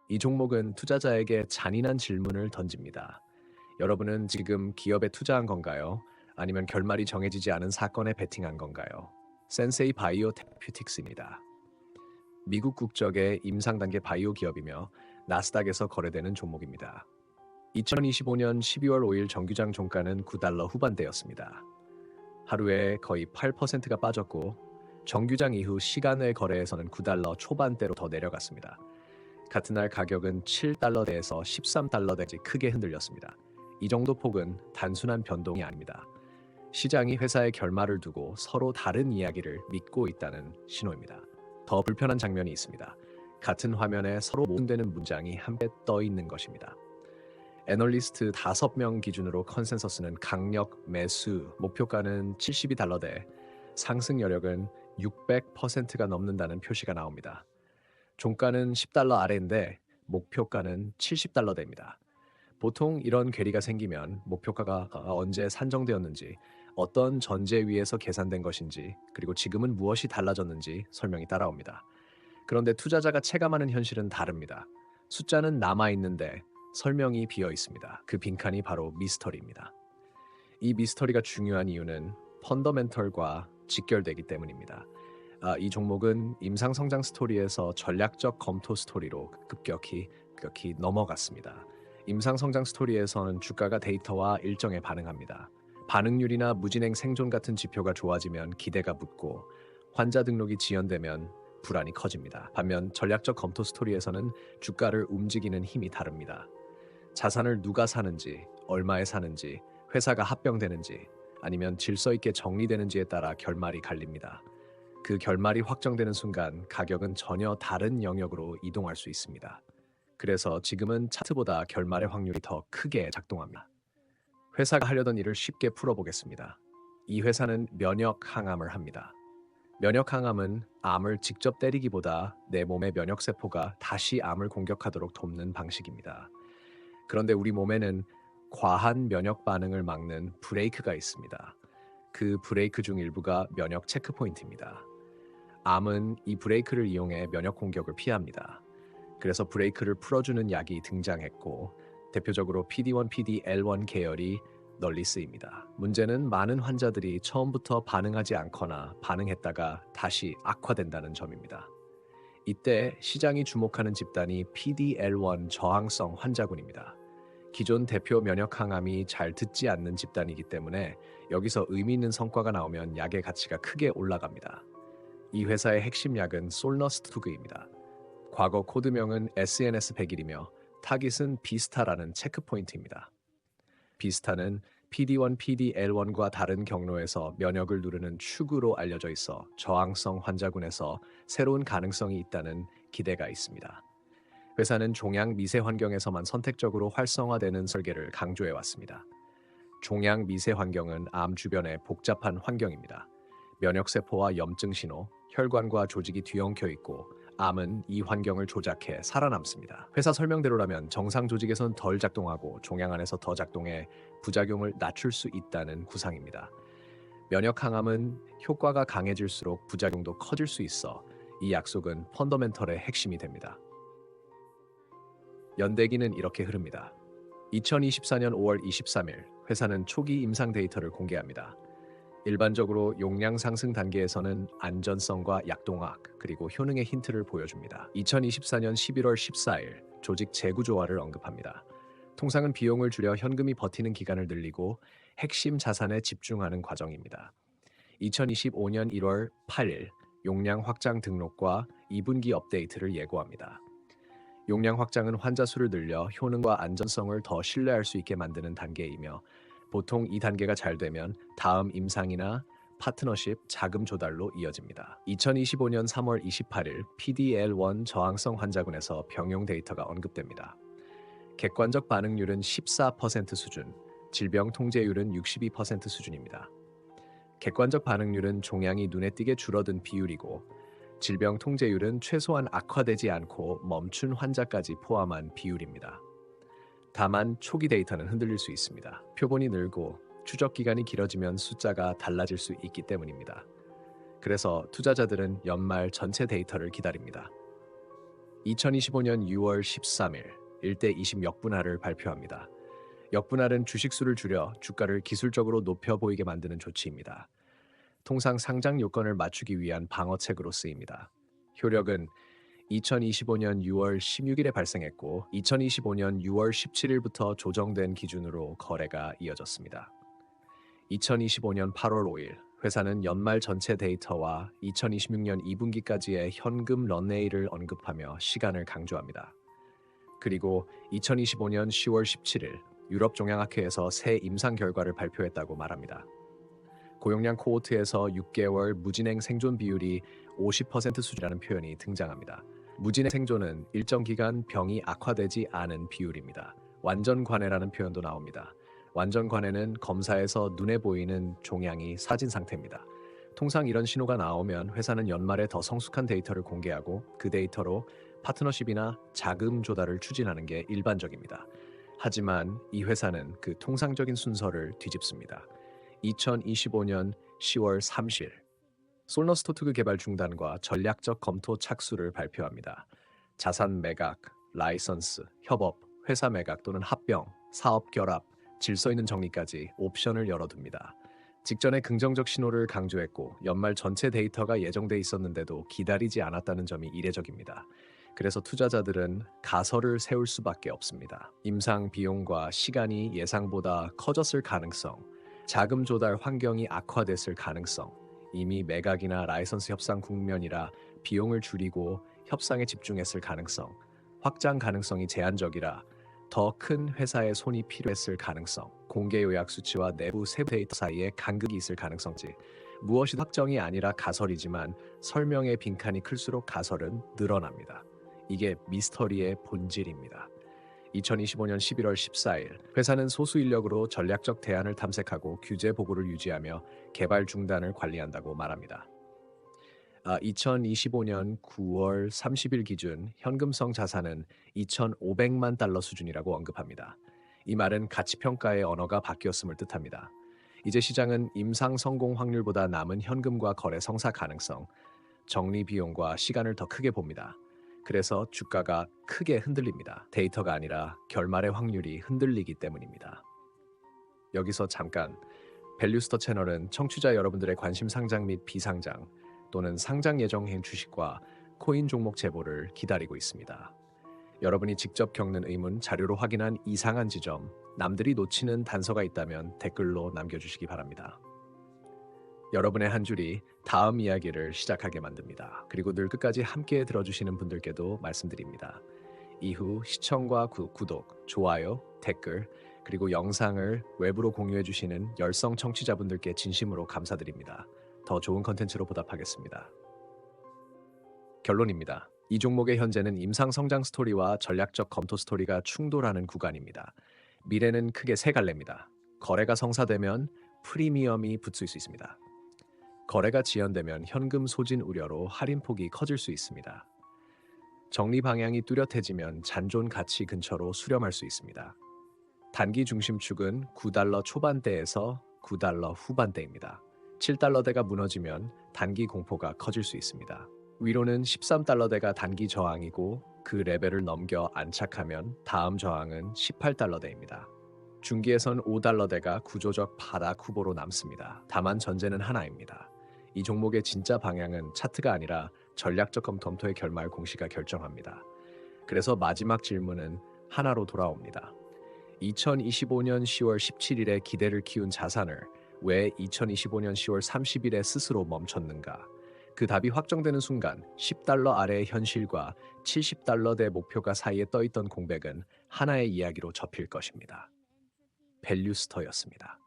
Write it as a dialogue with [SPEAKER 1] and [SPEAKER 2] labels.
[SPEAKER 1] 이 종목은 투자자에게 잔인한 질문을 던집니다. 여러분은 지금 기업에 투자한 건가요? 아니면 결말이 정해지지 않은 사건에 베팅한 건가요? 센세이 바이오테큐틱스입니다. 미국 국적의 임상 단계 바이오 기업이며 나스닥에서 거래되는 종목입니다. 2025년 12월 5일 정규장 종가는 9달러 후반대였습니다. 하루에 거의 8%가 빠졌고 정규장 이후 시간외 거래에서는 9달러 초반대로 더 내려갔습니다. 같은 날 가격은 7달러대에서 13달러대까지 크게 흔들렸습니다. 이 정도 폭은 단순한 변동이 아닙니다. 시장이 회사의 결말을 두고 서로 다른 이야기를 믿고 있다는 신호입니다. 더 불편한 장면이 있습니다. 같은 화면에 서로 모순되는 문장이 함께 떠 있는 것입니다. 애널리스트 5명 기준으로 컨센서스는 강력 매수, 목표가는 72달러대, 상승 여력은 600%가 넘는다는 표시가 나옵니다. 종가는 10달러 아래인데 목표가는 70달러대입니다. 보통 이런 괴리가 생기면 목표가가 언제 산정되었는지, 어떤 전제 위에서 계산된 것인지, 그리고 지금은 무엇이 달라졌는지 설명이 따라옵니다. 그런데 투자자가 체감하는 현실은 다릅니다. 숫자는 남아있는데 설명이 비어 있습니다. 그 빈칸이 바로 미스터리입니다. 이 미스터리가 중요한 이유는 펀더멘털과 직결되기 때문입니다. 이 종목은 임상성장 스토리에서 전략적 검토 스토리로 급격히 넘어갔습니다. 임상성장 스토리에서는 주가가 데이터와 일정에 반응합니다. 반응률이나 무진행 생존 같은 지표가 좋아지면 기대가 붙고 환자 등록이 지연되면 불안이 커집니다. 반면 전략적 검토 스토리에서는 주가를 움직이는 힘이 다릅니다. 자산을 누가 사는지, 얼마에 사는지, 회사가 합병되는지, 아니면 질서 있게 정리되는지에 따라 결말이 갈립니다. 그 결말이 확정되는 순간 가격은 전혀 다른 영역으로 이동할 수 있습니다. 그래서 지금은 차트보다 결말의 확률이 더 크게 작동합니다. 회사가 하려던 일을 쉽게 풀어보겠습니다. 이 회사는 면역 항암을 합니다. 면역 항암은 암을 직접 때리기보다 내 몸의 면역세포가 다시 암을 공격하도록 돕는 방식입니다. 그런데 우리 몸에는 과한 면역 반응을 막는 브레이크가 있습니다. 그 브레이크 중 일부가 면역 체크포인트입니다. 암은 이 브레이크를 이용해 면역 공격을 피합니다. 그래서 브레이크를 풀어주는 약이 등장했고 대표적으로 PD-1, PD-L1 계열이 널리 쓰입니다. 문제는 많은 환자들이 처음부터 반응하지 않거나 반응했다가 다시 악화된다는 점입니다. 이때 시장이 주목하는 집단이 PD-L1 저항성 환자군입니다. 기존 대표 면역 항암이 잘 듣지 않는 집단이기 때문에 여기서 의미 있는 성과가 나오면 약의 가치가 크게 올라갑니다. 이 회사의 핵심 약은 솔너스투그입니다. 과거 코드명은 SNS100이며 타깃은 비스타라는 체크포인트입니다. 비스타는 PD-1, PD-L1과 다른 경로에서 면역을 누르는 축으로 알려져 있어 저항성 환자군에서 새로운 가능성이 있다는 기대가 있습니다. 회사는 종양 미세 환경에서만 선택적으로 활성화되는 설계를 강조해 왔습니다. 종양 미세 환경은 암 주변의 복잡한 환경입니다. 면역세포와 염증 신호, 혈관과 조직이 뒤엉켜 있고 암은 이 환경을 조작해 살아남습니다. 회사 설명대로라면 정상 조직에선 덜 작동하고 종양 안에서 더 작동해 부작용을 낮출 수 있다는 구상입니다. 면역 항암은 효과가 강해질수록 부작용도 커질 수 있어 이 약속은 펀더멘털의 핵심이 됩니다. 연대기는 이렇게 흐릅니다. 2024년 5월 23일 회사는 초기 임상 데이터를 공개합니다. 일반적으로 용량 상승 단계에서는 안전성과 약동학 그리고 효능의 힌트를 보여줍니다. 2024년 11월 14일 조직 재구조화를 언급합니다. 통상은 비용을 줄여 현금이 버티는 기간을 늘리고 핵심 자산에 집중하는 과정입니다. 2025년 1월 8일 용량 확장 등록과 2분기 업데이트를 예고합니다. 용량 확장은 환자 수를 늘려 효능과 안전성을 더 신뢰할 수 있게 만드는 단계이며 보통 이 단계가 잘 되면 다음 임상이나 파트너십 자금 조달로 이어집니다. 2025년 3월 28일 PD-L1 저항성 환자군에서 병용 데이터가 언급됩니다. 객관적 반응률은 14% 수준, 질병 통제율은 62% 수준입니다. 객관적 반응률은 종양이 눈에 띄게 줄어든 비율이고 질병 통제율은 최소한 악화되지 않고 멈춘 환자까지 포함한 비율입니다. 다만 초기 데이터는 흔들릴 수 있습니다. 표본이 늘고 추적 기간이 길어지면 숫자가 달라질 수 있기 때문입니다. 그래서 투자자들은 연말 전체 데이터를 기다립니다. 2025년 6월 13일 일대 20 역분할을 발표합니다. 역분할은 주식수를 줄여 주가를 기술적으로 높여 보이게 만드는 조치입니다. 통상 상장 요건을 맞추기 위한 방어책으로 쓰입니다. 효력은 2025년 6월 16일에 발생했고 2025년 6월 17일부터 조정된 기준으로 거래가 이어졌습니다. 2025년 8월 5일 회사는 연말 전체 데이터와 2026년 2분기까지의 현금 런웨이를 언급하며 시간을 강조합니다. 그리고 2025년 10월 17일 유럽 종양학회에서 새 임상 결과를 발표했다고 말합니다. 고용량 코호트에서 6개월 무진행 생존 비율이 50% 수준이라는 표현이 등장합니다. 무진행 생존은 일정 기간 병이 악화되지 않은 비율입니다. 완전 관해라는 표현도 나옵니다. 완전 관해는 검사에서 눈에 보이는 종양이 사진 상태입니다. 통상 이런 신호가 나오면 회사는 연말에 더 성숙한 데이터를 공개하고 그 데이터로 파트너십이나 자금 조달을 추진하는 게 일반적입니다. 하지만 이 회사는 그 통상적인 순서를 뒤집습니다. 2025년 10월 30일 솔너스토트그 개발 중단과 전략적 검토 착수를 발표합니다. 자산 매각, 라이선스, 협업, 회사 매각 또는 합병, 사업 결합, 질서 있는 정리까지 옵션을 열어둡니다. 직전에 긍정적 신호를 강조했고 연말 전체 데이터가 예정돼 있었는데도 기다리지 않았다는 점이 이례적입니다. 그래서 투자자들은 가설을 세울 수밖에 없습니다. 임상 비용과 시간이 예상보다 커졌을 가능성, 자금 조달 환경이 악화됐을 가능성, 이미 매각이나 라이선스 협상 국면이라 비용을 줄이고 협상에 집중했을 가능성, 확장 가능성이 제한적이라 더 큰 회사의 손이 필요했을 가능성, 공개 요약 수치와 내부 세부 데이터 사이에 간극이 있을 가능성지, 무엇이 확정이 아니라 가설이지만 설명의 빈칸이 클수록 가설은 늘어납니다. 이게 미스터리의 본질입니다. 2025년 11월 14일 회사는 소수 인력으로 전략적 대안을 탐색하고 규제 보고를 유지하며 개발 중단을 관리한다고 말합니다. 2025년 9월 30일 기준 현금성 자산은 2,500만 달러 수준이라고 언급합니다. 이 말은 가치평가의 언어가 바뀌었음을 뜻합니다. 이제 시장은 임상 성공 확률보다 남은 현금과 거래 성사 가능성, 정리 비용과 시간을 더 크게 봅니다. 그래서 주가가 크게 흔들립니다. 데이터가 아니라 결말의 확률이 흔들리기 때문입니다. 여기서 잠깐, 밸류스터 채널은 청취자 여러분들의 관심 상장 및 비상장 또는 상장 예정행 주식과 코인 종목 제보를 기다리고 있습니다. 여러분이 직접 겪는 의문, 자료로 확인한 이상한 지점, 남들이 놓치는 단서가 있다면 댓글로 남겨주시기 바랍니다. 여러분의 한 줄이 다음 이야기를 시작하게 만듭니다. 그리고 늘 끝까지 함께 들어주시는 분들께도 말씀드립니다. 이후 시청과 구독, 좋아요, 댓글, 그리고 영상을 외부로 공유해주시는 열성 청취자분들께 진심으로 감사드립니다. 더 좋은 컨텐츠로 보답하겠습니다. 결론입니다. 이 종목의 현재는 임상 성장 스토리와 전략적 검토 스토리가 충돌하는 구간입니다. 미래는 크게 세 갈래입니다. 거래가 성사되면 프리미엄이 붙을 수 있습니다. 거래가 지연되면 현금 소진 우려로 할인폭이 커질 수 있습니다. 정리 방향이 뚜렷해지면 잔존 가치 근처로 수렴할 수 있습니다. 단기 중심축은 9달러 초반대에서 9달러 후반대입니다. 7달러대가 무너지면 단기 공포가 커질 수 있습니다. 위로는 13달러대가 단기 저항이고 그 레벨을 넘겨 안착하면 다음 저항은 18달러대입니다. 중기에선 5달러대가 구조적 바닥 후보로 남습니다. 다만 전제는 하나입니다. 이 종목의 진짜 방향은 차트가 아니라 전략적 검토의 결말 공시가 결정합니다. 그래서 마지막 질문은 하나로 돌아옵니다. 2025년 10월 17일에 기대를 키운 자산을 왜 2025년 10월 30일에 스스로 멈췄는가? 그 답이 확정되는 순간 10달러 아래의 현실과 70달러대 목표가 사이에 떠있던 공백은 하나의 이야기로 접힐 것입니다. 밸류스터였습니다.